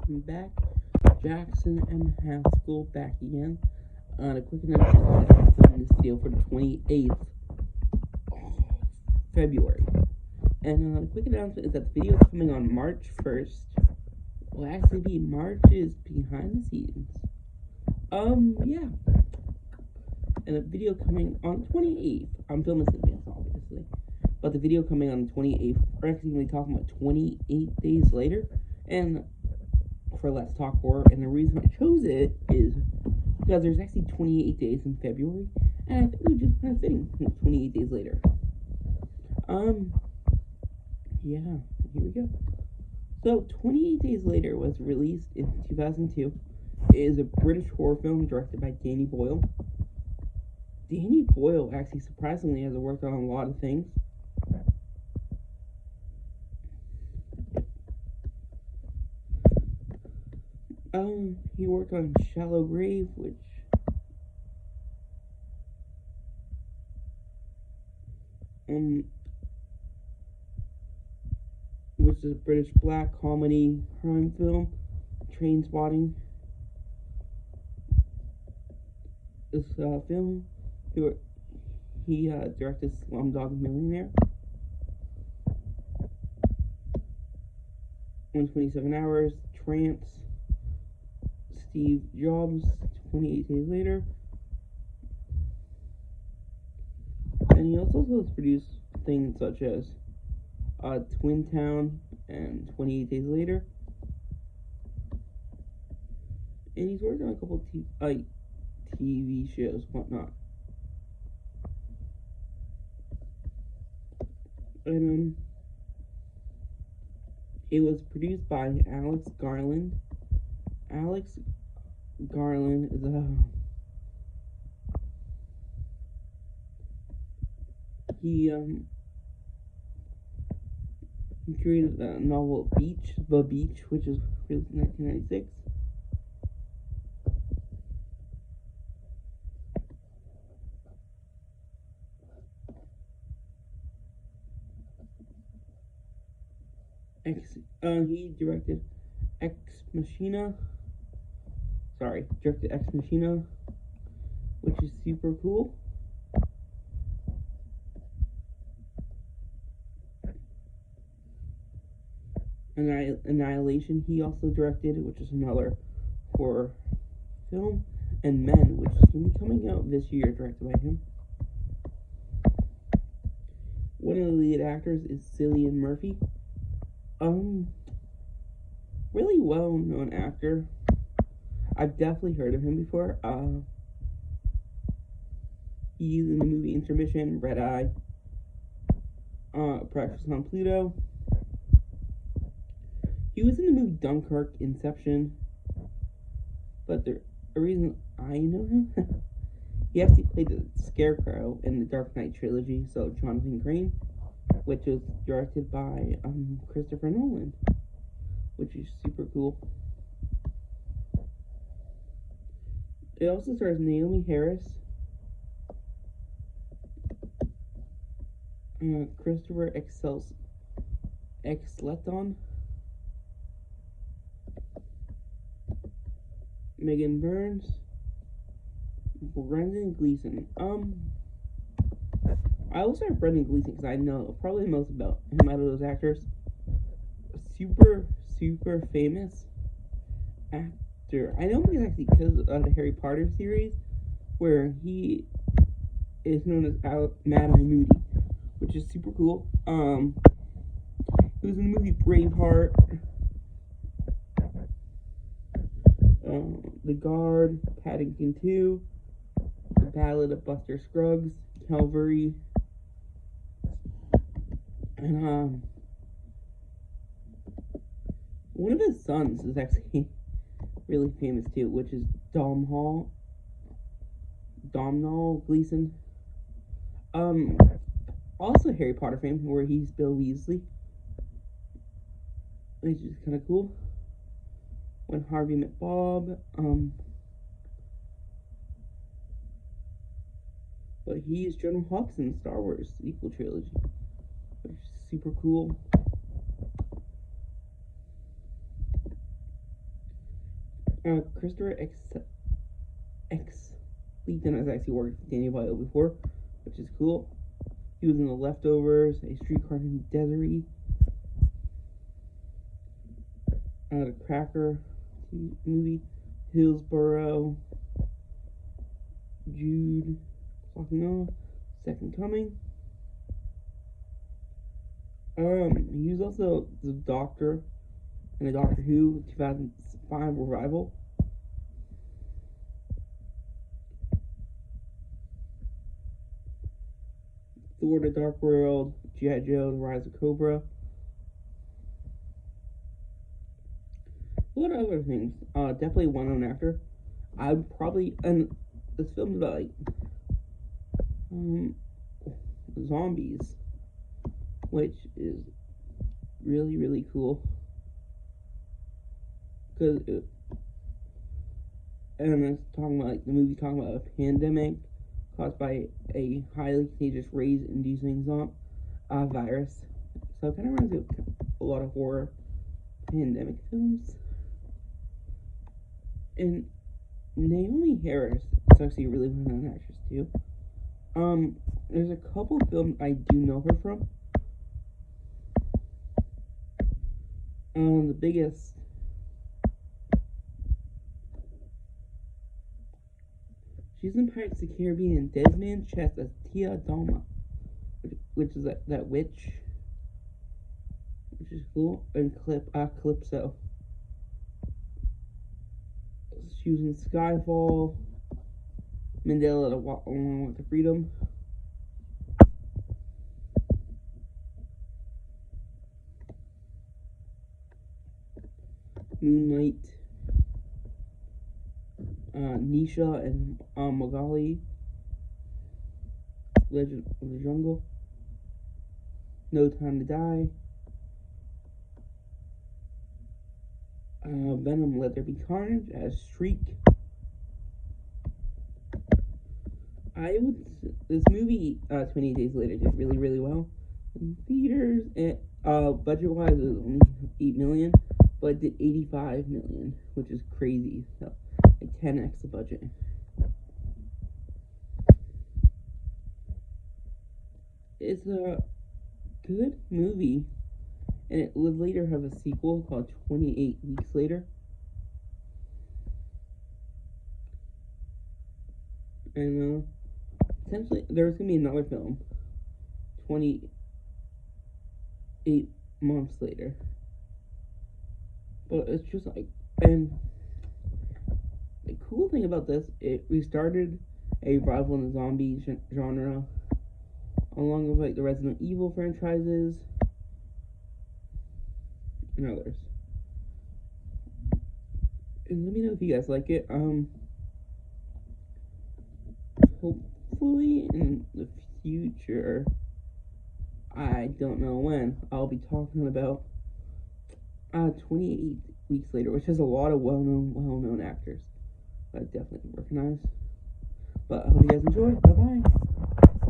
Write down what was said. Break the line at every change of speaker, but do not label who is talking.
welcome back. Jackson M. Haskell back again. A quick announcement that I'm filming this video for the 28th February. And the quick announcement is that the video is coming on March 1st. Will actually be March's behind the scenes. Yeah. And the video coming on 28th. I'm filming this in advance, obviously. But the video coming on the 28th, we're actually going to be talking about 28 days later. And for Let's Talk Horror, and the reason I chose it is because there's actually 28 days in February, and I think it was just kind of fitting, 28 days later. Yeah, here we go. So, 28 Days Later was released in 2002. It is a British horror film directed by Danny Boyle. Danny Boyle actually surprisingly has worked on a lot of things. He worked on Shallow Grave, which is a British black comedy crime film. Trainspotting. This film, he directed Slumdog Millionaire. 127 Hours, Trance, Steve Jobs, 28 Days Later. And he also has produced things such as Twin Town and 28 Days Later. And he's worked on a couple TV shows, whatnot. And it was produced by Alex Garland. Alex Garland is he created the novel The Beach, which was released in 1996. He directed Ex Machina, which is super cool. Annihilation he also directed, which is another horror film, and Men, which is going to be coming out this year, directed by him. One of the lead actors is Cillian Murphy. Really well-known actor. I've definitely heard of him before. He's in the movie Intermission, Red Eye, Breakfast on Pluto. He was in the movie Dunkirk, Inception. But the reason I know him, he actually played the Scarecrow in the Dark Knight trilogy, so Jonathan Crane, which was directed by Christopher Nolan, which is super cool. It also stars Naomi Harris, Christopher Eccleston, Megan Burns, Brendan Gleeson. I will start Brendan Gleeson because I know probably the most about him out of those actors. Super famous actor. I know him actually because of the Harry Potter series, where he is known as Mad Eye Moody, which is super cool. He was in the movie Braveheart, The Guard, Paddington 2, The Ballad of Buster Scruggs, Calvary, and one of his sons is actually really famous too, which is Domhnall Gleeson. Also Harry Potter fame, where he's Bill Weasley, which is kind of cool. When Harvey Met Bob, but he's General Hux in Star Wars sequel trilogy, which is super cool. Christopher X Leeton has actually worked with Danny Boyle before, which is cool. He was in The Leftovers, A Streetcar Named Desiree, The Cracker movie, Hillsborough, Jude, Clocking Off, Second Coming. He was also the Doctor in the Doctor Who 2005 revival. Thor: The Dark World, G.I. Joe: The Rise of Cobra. A lot of other things. Definitely well-known actor. I would probably, and this film's about like zombies, which is really, really cool. And it's talking about, like, the movie talking about a pandemic caused by a highly contagious rays-inducing virus. So it kind of reminds me of a lot of horror pandemic films. And Naomi Harris is actually a really well-known actress too. There's a couple films I do know her from. The biggest she's in Pirates of the Caribbean and Dead Man's Chest as Tia Dalma, which is that witch, which is cool. And Calypso. She was in Skyfall, Mandela Along with the Freedom. Moonlight, Nisha and Magali, Legend of the Jungle, No Time to Die, Venom: Let There Be Carnage as Shriek. This movie, 28 Days Later, did really, really well in theaters. And budget-wise, it was only $8 million, but it did $85 million, which is crazy. So, like 10x the budget. It's a good movie, and it would later have a sequel called 28 Weeks Later. And essentially, there's gonna be another film 28 months later. But it's just like, and the cool thing about this, it restarted a revival in the zombie genre, along with like the Resident Evil franchises and others. And let me know if you guys like it. Hopefully in the future, I don't know when, I'll be talking about 28 Weeks Later, which has a lot of well-known actors that I definitely recognize. But I hope you guys enjoy. Bye-bye.